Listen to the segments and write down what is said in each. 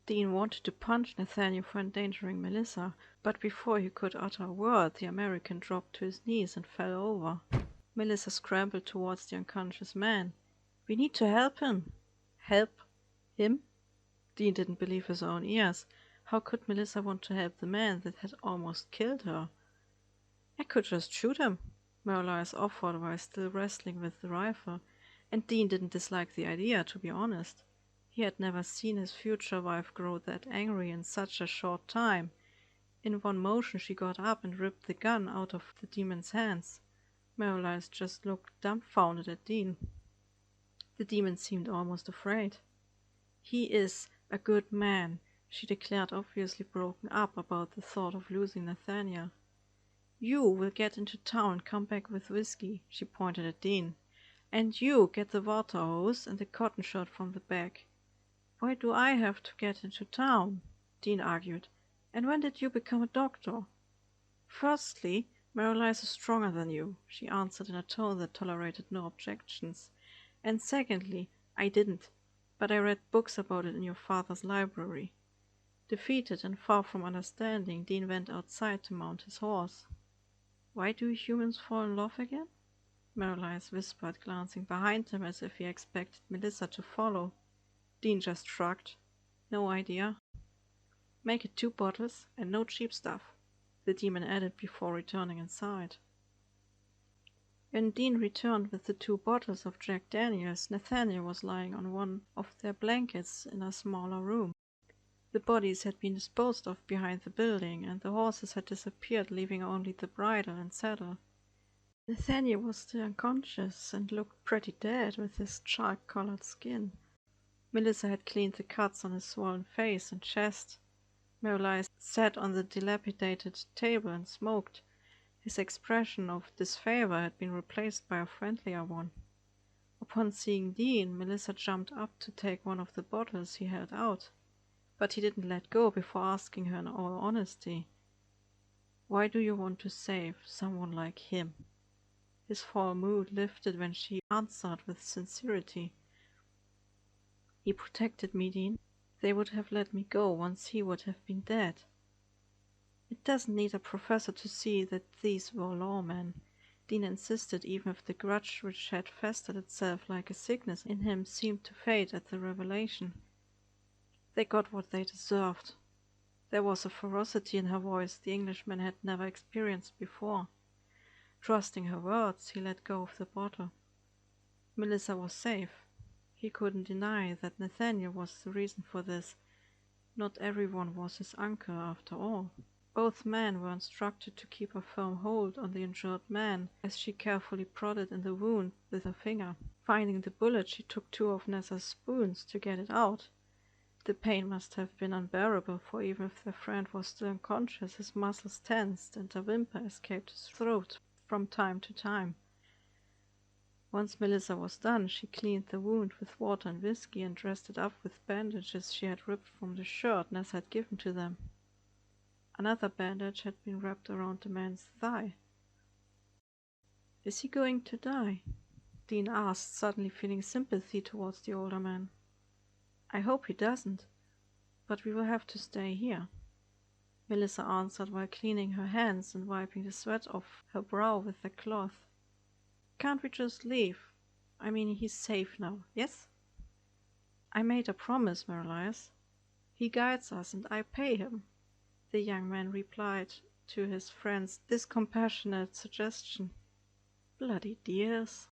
Dean wanted to punch Nathaniel for endangering Melissa, but before he could utter a word, the American dropped to his knees and fell over. Melissa scrambled towards the unconscious man. "We need to help him." Help him? Dean didn't believe his own ears. How could Melissa want to help the man that had almost killed her? "I could just shoot him," Merlice offered while still wrestling with the rifle, and Dean didn't dislike the idea, to be honest. He had never seen his future wife grow that angry in such a short time. In one motion she got up and ripped the gun out of the demon's hands. Merlice just looked dumbfounded at Dean. The demon seemed almost afraid. "He is a good man," she declared, obviously broken up about the thought of losing Nathaniel. "You will get into town and come back with whiskey," she pointed at Dean. "And you get the water hose and the cotton shirt from the back." "Why do I have to get into town?" Dean argued. "And when did you become a doctor?" "Firstly, Merlice is stronger than you," she answered in a tone that tolerated no objections. "And secondly, I didn't, but I read books about it in your father's library." Defeated and far from understanding, Dean went outside to mount his horse. "Why do humans fall in love again?" Merlice whispered, glancing behind him as if he expected Melissa to follow. Dean just shrugged. "No idea." "Make it 2 bottles, and no cheap stuff," the demon added before returning inside. When Dean returned with the 2 bottles of Jack Daniels, Nathaniel was lying on one of their blankets in a smaller room. The bodies had been disposed of behind the building, and the horses had disappeared, leaving only the bridle and saddle. Nathaniel was still unconscious and looked pretty dead with his chalk-colored skin. Melissa had cleaned the cuts on his swollen face and chest. Merlice sat on the dilapidated table and smoked. His expression of disfavor had been replaced by a friendlier one. Upon seeing Dean, Melissa jumped up to take one of the bottles he held out, but he didn't let go before asking her in all honesty, "Why do you want to save someone like him?" His full mood lifted when she answered with sincerity, "He protected me, Dean. They would have let me go once he would have been dead." It doesn't need a professor to see that these were lawmen, Dean insisted, even if the grudge which had festered itself like a sickness in him seemed to fade at the revelation. They got what they deserved. There was a ferocity in her voice the Englishman had never experienced before. Trusting her words, he let go of the bottle. Melissa was safe. He couldn't deny that Nathaniel was the reason for this. Not everyone was his uncle, after all. Both men were instructed to keep a firm hold on the injured man, as she carefully prodded in the wound with her finger. Finding the bullet, she took 2 of Nessa's spoons to get it out. The pain must have been unbearable, for even if their friend was still unconscious, his muscles tensed and a whimper escaped his throat from time to time. Once Melissa was done, she cleaned the wound with water and whiskey and dressed it up with bandages she had ripped from the shirt Nessa had given to them. Another bandage had been wrapped around the man's thigh. "Is he going to die?" Dean asked, suddenly feeling sympathy towards the older man. "I hope he doesn't, but we will have to stay here," Melissa answered while cleaning her hands and wiping the sweat off her brow with a cloth. "Can't we just leave? I mean, he's safe now, yes?" "I made a promise, Merlice. He guides us and I pay him," the young man replied to his friend's dispassionate suggestion. "Bloody dears,"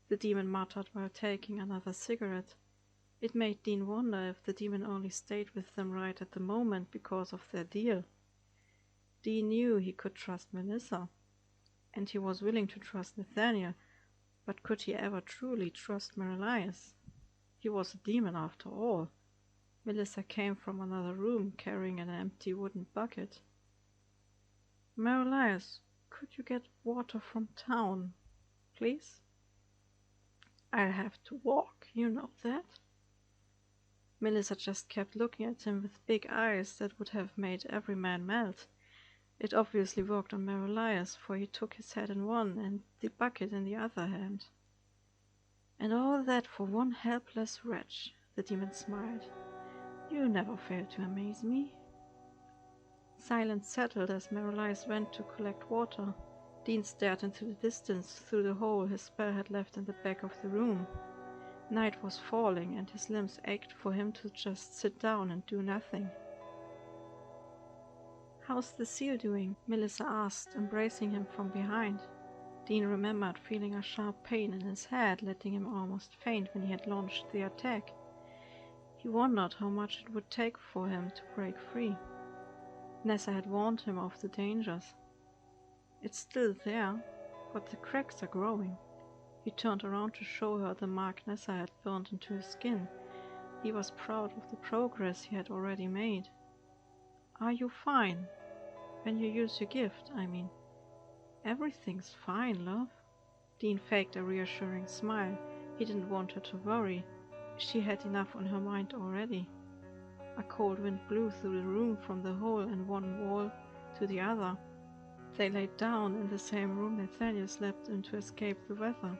the demon muttered while taking another cigarette. It made Dean wonder if the demon only stayed with them right at the moment because of their deal. Dean knew he could trust Melissa, and he was willing to trust Nathaniel, but could he ever truly trust Merlice? He was a demon after all. Melissa came from another room carrying an empty wooden bucket. "Merlice, could you get water from town, please?" "I'll have to walk, you know that." Melissa just kept looking at him with big eyes that would have made every man melt. It obviously worked on Merlice, for he took his head in one and the bucket in the other hand. "And all that for one helpless wretch," the demon smiled. You never fail to amaze me. Silence settled as Merylise went to collect water. Dean stared into the distance through the hole his spell had left in the back of the room. Night was falling, and his limbs ached for him to just sit down and do nothing. "How's the seal doing?" Melissa asked, embracing him from behind. Dean remembered feeling a sharp pain in his head, letting him almost faint when he had launched the attack. He wondered how much it would take for him to break free. Nessa had warned him of the dangers. It's still there, but the cracks are growing. He turned around to show her the mark Nessa had burned into his skin. He was proud of the progress he had already made. "Are you fine? When you use your gift, I mean." "Everything's fine, love." Dean faked a reassuring smile. He didn't want her to worry. She had enough on her mind already. A cold wind blew through the room from the hole in one wall to the other. They laid down in the same room Nathaniel slept in to escape the weather,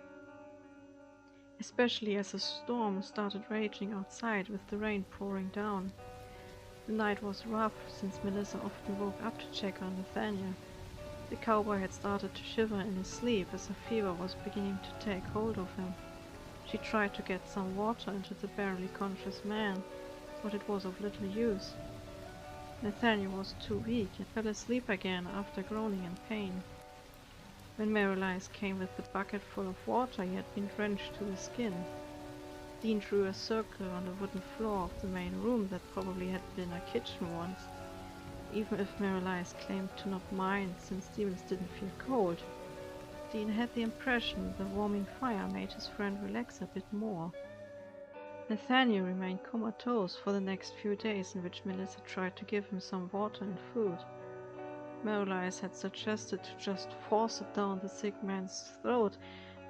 especially as a storm started raging outside with the rain pouring down. The night was rough, since Melissa often woke up to check on Nathaniel. The cowboy had started to shiver in his sleep as a fever was beginning to take hold of him. She tried to get some water into the barely conscious man, but it was of little use. Nathaniel was too weak and fell asleep again after groaning in pain. When Merylise came with the bucket full of water, he had been drenched to the skin. Dean drew a circle on the wooden floor of the main room that probably had been a kitchen once, even if Merylise claimed to not mind since demons didn't feel cold. Dean had the impression the warming fire made his friend relax a bit more. Nathaniel remained comatose for the next few days, in which Melissa tried to give him some water and food. Merylise had suggested to just force it down the sick man's throat,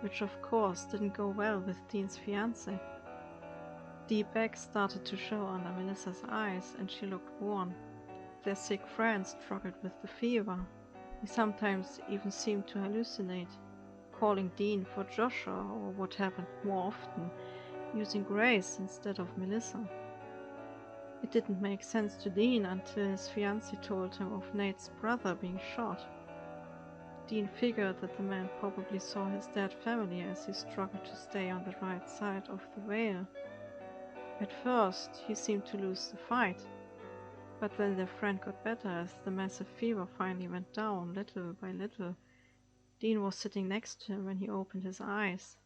which of course didn't go well with Dean's fiancé. Deep bags started to show under Melissa's eyes, and she looked worn. Their sick friend struggled with the fever. He sometimes even seemed to hallucinate, calling Dean for Joshua, or what happened more often, using Grace instead of Melissa. It didn't make sense to Dean until his fiancé told him of Nate's brother being shot. Dean figured that the man probably saw his dead family as he struggled to stay on the right side of the veil. At first, he seemed to lose the fight, but then their friend got better as the massive fever finally went down little by little. Dean was sitting next to him when he opened his eyes.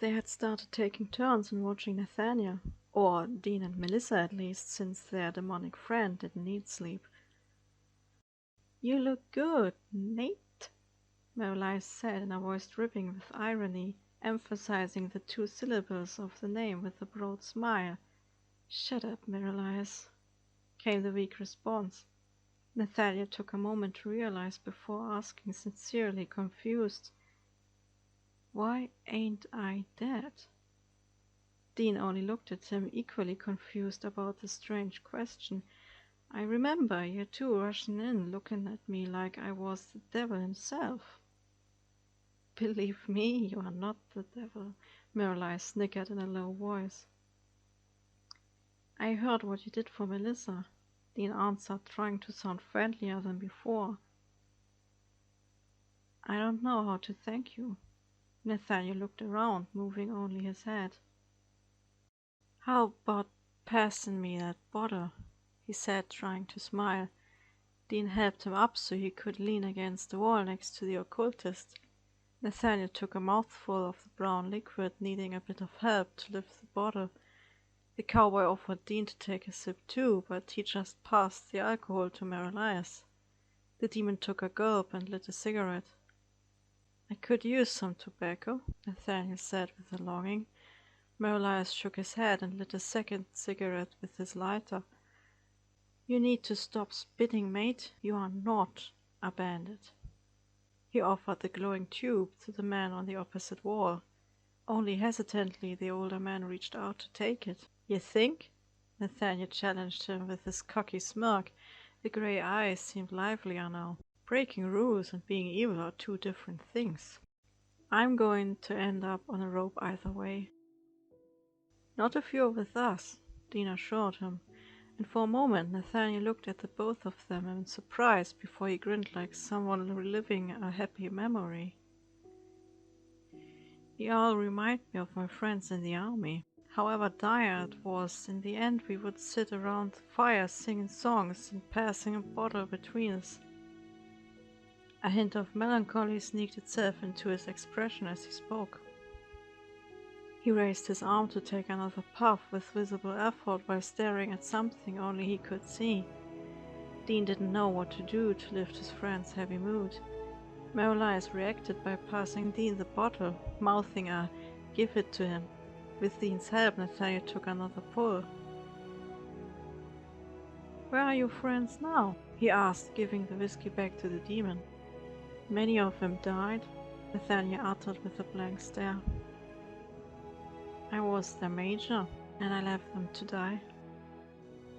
They had started taking turns in watching Nathaniel, or Dean and Melissa at least, since their demonic friend didn't need sleep. "You look good, Nate," Merylise said in a voice dripping with irony, emphasizing the two syllables of the name with a broad smile. "Shut up, Merylise," came the weak response. Nathaniel took a moment to realize before asking, sincerely confused, "Why ain't I dead?" Dean only looked at him, equally confused about the strange question. "I remember you two rushing in, looking at me like I was the devil himself." "Believe me, you are not the devil," Merylise snickered in a low voice. "I heard what you did for Melissa," Dean answered, trying to sound friendlier than before. "I don't know how to thank you." Nathaniel looked around, moving only his head. "How about passing me that bottle?" he said, trying to smile. Dean helped him up so he could lean against the wall next to the occultist. Nathaniel took a mouthful of the brown liquid, needing a bit of help to lift the bottle. The cowboy offered Dean to take a sip too, but he just passed the alcohol to Merylise. The demon took a gulp and lit a cigarette. "I could use some tobacco," Nathaniel said with a longing. Merylise shook his head and lit a second cigarette with his lighter. "You need to stop spitting, mate. You are not a bandit." He offered the glowing tube to the man on the opposite wall. Only hesitantly the older man reached out to take it. "You think?" Nathaniel challenged him with his cocky smirk. The grey eyes seemed livelier now. "Breaking rules and being evil are two different things. I'm going to end up on a rope either way." "Not if you're with us." Dean assured him, and for a moment Nathaniel looked at the both of them in surprise before he grinned like someone reliving a happy memory. "You all remind me of my friends in the army. However dire it was, in the end we would sit around the fire singing songs and passing a bottle between us." A hint of melancholy sneaked itself into his expression as he spoke. He raised his arm to take another puff with visible effort while staring at something only he could see. Dean didn't know what to do to lift his friend's heavy mood. Marius reacted by passing Dean the bottle, mouthing a "give it to him." With Dean's help, Nathaniel took another pull. "Where are your friends now?" he asked, giving the whiskey back to the demon. "Many of them died," Nathaniel uttered with a blank stare. "I was their major, and I left them to die."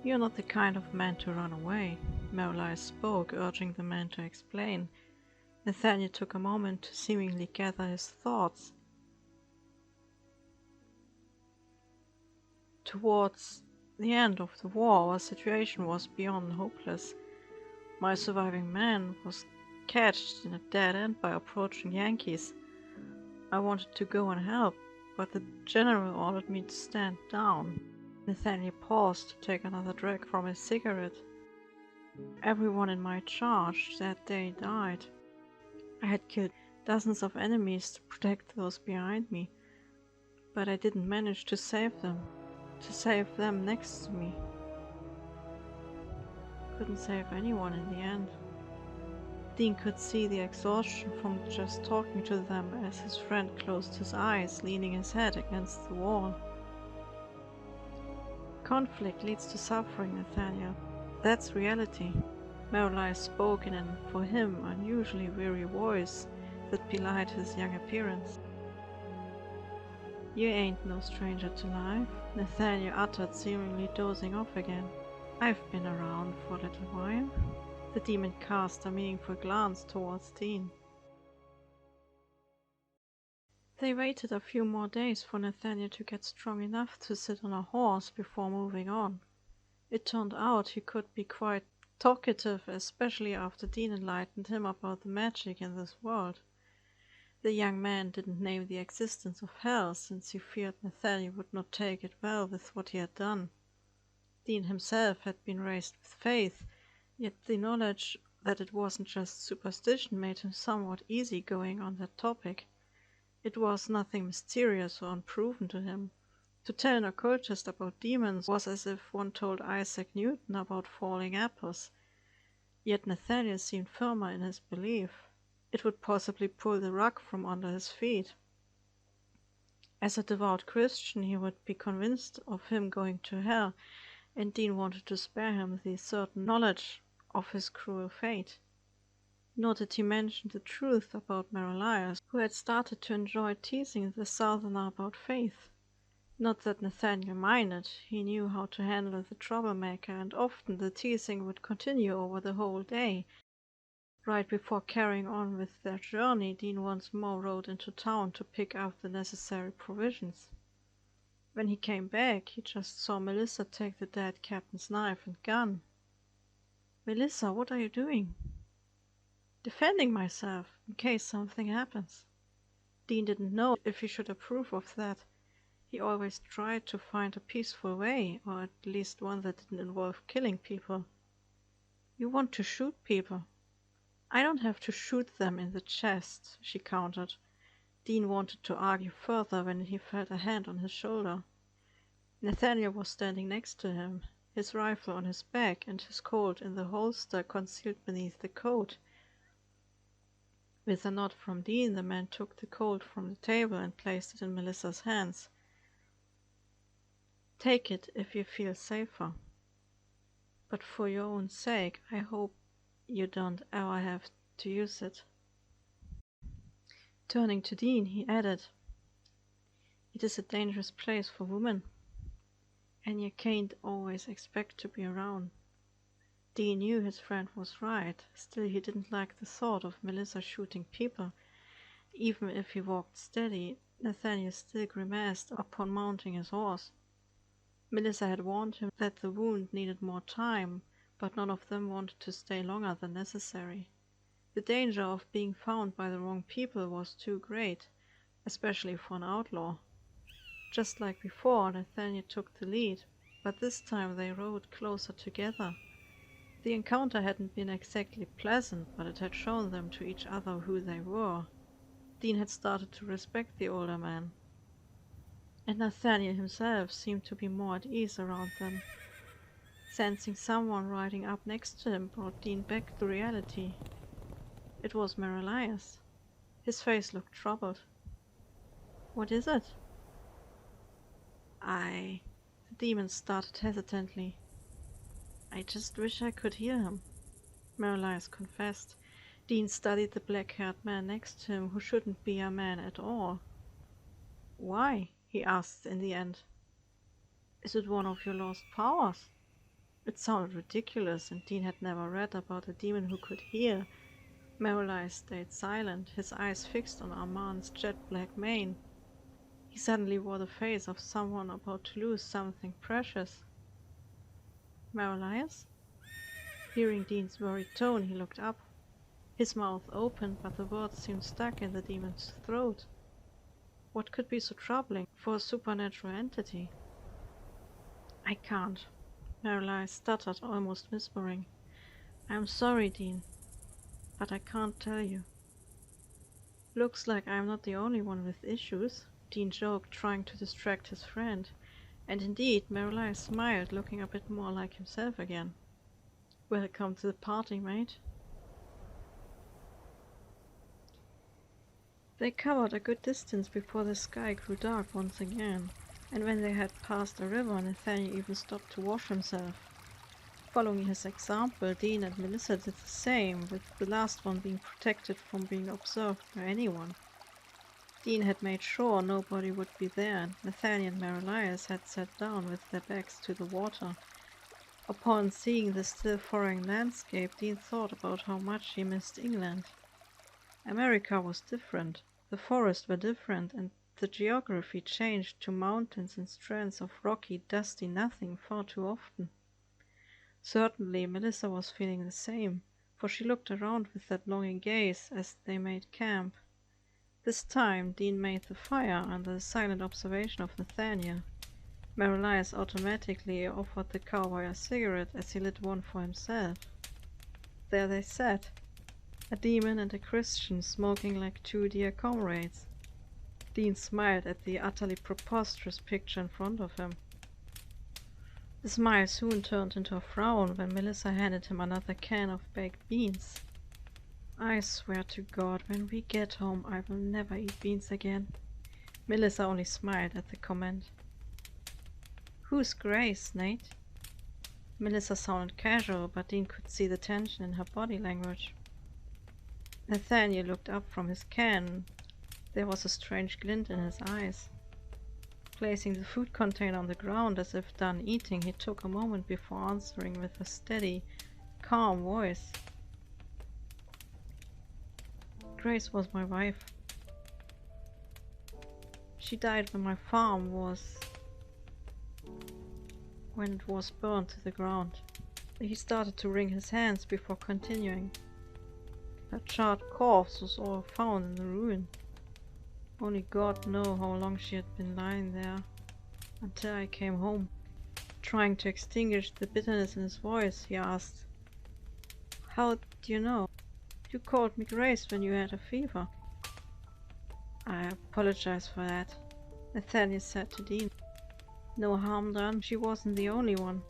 "You're not the kind of man to run away," Marius spoke, urging the man to explain. Nathaniel took a moment to seemingly gather his thoughts. Towards the end of the war, our situation was beyond hopeless. My surviving man was catched in a dead end by approaching Yankees. I wanted to go and help, but the general ordered me to stand down. Nathaniel paused to take another drag from his cigarette. Everyone in my charge that day died. I had killed dozens of enemies to protect those behind me, but I didn't manage to save them next to me. Couldn't save anyone in the end. Dean could see the exhaustion from just talking to them as his friend closed his eyes, leaning his head against the wall. "Conflict leads to suffering, Nathaniel. That's reality." Marius spoke in an, for him, unusually weary voice that belied his young appearance. "You ain't no stranger to life," Nathaniel uttered, seemingly dozing off again. "I've been around for a little while." The demon cast a meaningful glance towards Dean. They waited a few more days for Nathaniel to get strong enough to sit on a horse before moving on. It turned out he could be quite talkative, especially after Dean enlightened him about the magic in this world. The young man didn't name the existence of hell, since he feared Nathaniel would not take it well with what he had done. Dean himself had been raised with faith, yet the knowledge that it wasn't just superstition made him somewhat easygoing on that topic. It was nothing mysterious or unproven to him. To tell an occultist about demons was as if one told Isaac Newton about falling apples. Yet Nathaniel seemed firmer in his belief. It would possibly pull the rug from under his feet. As a devout Christian, he would be convinced of him going to hell, and Dean wanted to spare him the certain knowledge of his cruel fate. Nor did he mention the truth about Marius, who had started to enjoy teasing the southerner about faith. Not that Nathaniel minded, he knew how to handle the troublemaker, and often the teasing would continue over the whole day. Right before carrying on with their journey, Dean once more rode into town to pick up the necessary provisions. When he came back, he just saw Melissa take the dead captain's knife and gun. "Melissa, what are you doing?" "Defending myself, in case something happens." Dean didn't know if he should approve of that. He always tried to find a peaceful way, or at least one that didn't involve killing people. "You want to shoot people." "I don't have to shoot them in the chest," she countered. Dean wanted to argue further when he felt a hand on his shoulder. Nathaniel was standing next to him, his rifle on his back and his Colt in the holster concealed beneath the coat. With a nod from Dean, the man took the Colt from the table and placed it in Melissa's hands. "Take it if you feel safer. But for your own sake, I hope you don't ever have to use it." Turning to Dean, he added, "It is a dangerous place for women, and you can't always expect to be around." Dean knew his friend was right, still he didn't like the thought of Melissa shooting people. Even if he walked steady, Nathaniel still grimaced upon mounting his horse. Melissa had warned him that the wound needed more time, but none of them wanted to stay longer than necessary. The danger of being found by the wrong people was too great, especially for an outlaw. Just like before, Nathaniel took the lead, but this time they rode closer together. The encounter hadn't been exactly pleasant, but it had shown them to each other who they were. Dean had started to respect the older man, and Nathaniel himself seemed to be more at ease around them. Sensing someone riding up next to him brought Dean back to reality. It was Merelias. His face looked troubled. "What is it?" The demon started hesitantly. "I just wish I could hear him," Merelias confessed. Dean studied the black-haired man next to him, who shouldn't be a man at all. "Why?" he asked in the end. "Is it one of your lost powers?" It sounded ridiculous, and Dean had never read about a demon who could hear. Merelias stayed silent, his eyes fixed on Armand's jet-black mane. He suddenly wore the face of someone about to lose something precious. "Merelias?" Hearing Dean's worried tone, he looked up. His mouth opened, but the words seemed stuck in the demon's throat. What could be so troubling for a supernatural entity? "I can't," Merelias stuttered, almost whispering. "I'm sorry, Dean, but I can't tell you." "Looks like I'm not the only one with issues," Dean joked, trying to distract his friend. And indeed, Merelias smiled, looking a bit more like himself again. "Welcome to the party, mate." They covered a good distance before the sky grew dark once again, and when they had passed a river, Nathaniel even stopped to wash himself. Following his example, Dean and Melissa did the same, with the last one being protected from being observed by anyone. Dean had made sure nobody would be there, and Nathaniel and Merelias had sat down with their backs to the water. Upon seeing the still foreign landscape, Dean thought about how much he missed England. America was different, the forests were different, and the geography changed to mountains and strands of rocky, dusty nothing far too often. Certainly Melissa was feeling the same, for she looked around with that longing gaze as they made camp. This time Dean made the fire under the silent observation of Nathaniel. Merelias automatically offered the cowboy a cigarette as he lit one for himself. There they sat, a demon and a Christian, smoking like two dear comrades. Dean smiled at the utterly preposterous picture in front of him. The smile soon turned into a frown when Melissa handed him another can of baked beans. "I swear to God, when we get home I will never eat beans again." Melissa only smiled at the comment. "Who's Grace, Nate?" Melissa sounded casual, but Dean could see the tension in her body language. Nathaniel looked up from his can. There was a strange glint in his eyes. Placing the food container on the ground as if done eating, he took a moment before answering with a steady, calm voice. "Grace was my wife. She died when my farm was burned to the ground." He started to wring his hands before continuing. "Her charred corpse was all found in the ruin. Only God knew how long she had been lying there, until I came home." Trying to extinguish the bitterness in his voice, he asked, "How do you know? You called me Grace when you had a fever." "I apologize for that," Nathaniel said to Dean. "No harm done. She wasn't the only one.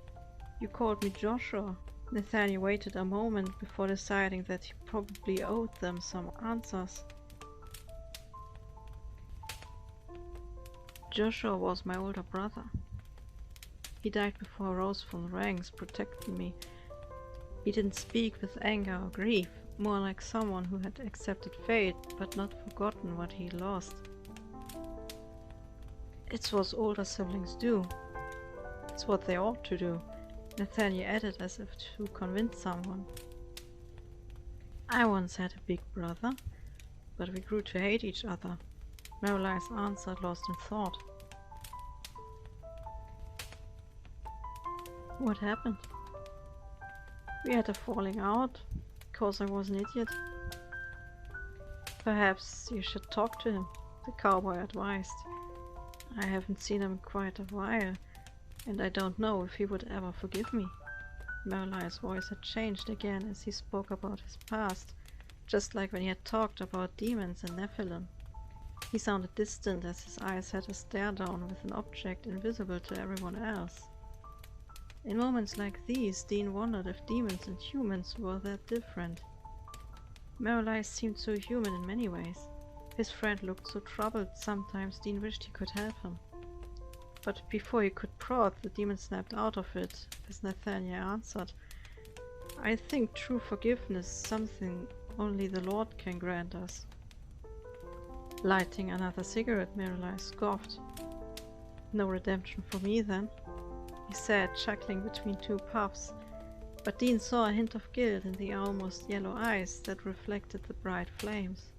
You called me Joshua." Nathaniel waited a moment before deciding that he probably owed them some answers. "Joshua was my older brother. He died before I rose from the ranks, protecting me. He didn't speak with anger or grief, more like someone who had accepted fate but not forgotten what he lost. It's what older siblings do. It's what they ought to do," Nathaniel added as if to convince someone. "I once had a big brother, but we grew to hate each other," Merelias answered, lost in thought. What happened? We had a falling out, because I was an idiot. Perhaps you should talk to him, the cowboy advised. I haven't seen him in quite a while, and I don't know if he would ever forgive me. Merli's voice had changed again as he spoke about his past, just like when he had talked about demons and Nephilim. He sounded distant as his eyes had a stare down with an object invisible to everyone else. In moments like these, Dean wondered if demons and humans were that different. Merli seemed so human in many ways. His friend looked so troubled, sometimes Dean wished he could help him. But before he could prod, the demon snapped out of it, as Nathaniel answered, I think true forgiveness is something only the Lord can grant us. Lighting another cigarette, Merli scoffed. No redemption for me, then, he said, chuckling between two puffs, but Dean saw a hint of guilt in the almost yellow eyes that reflected the bright flames.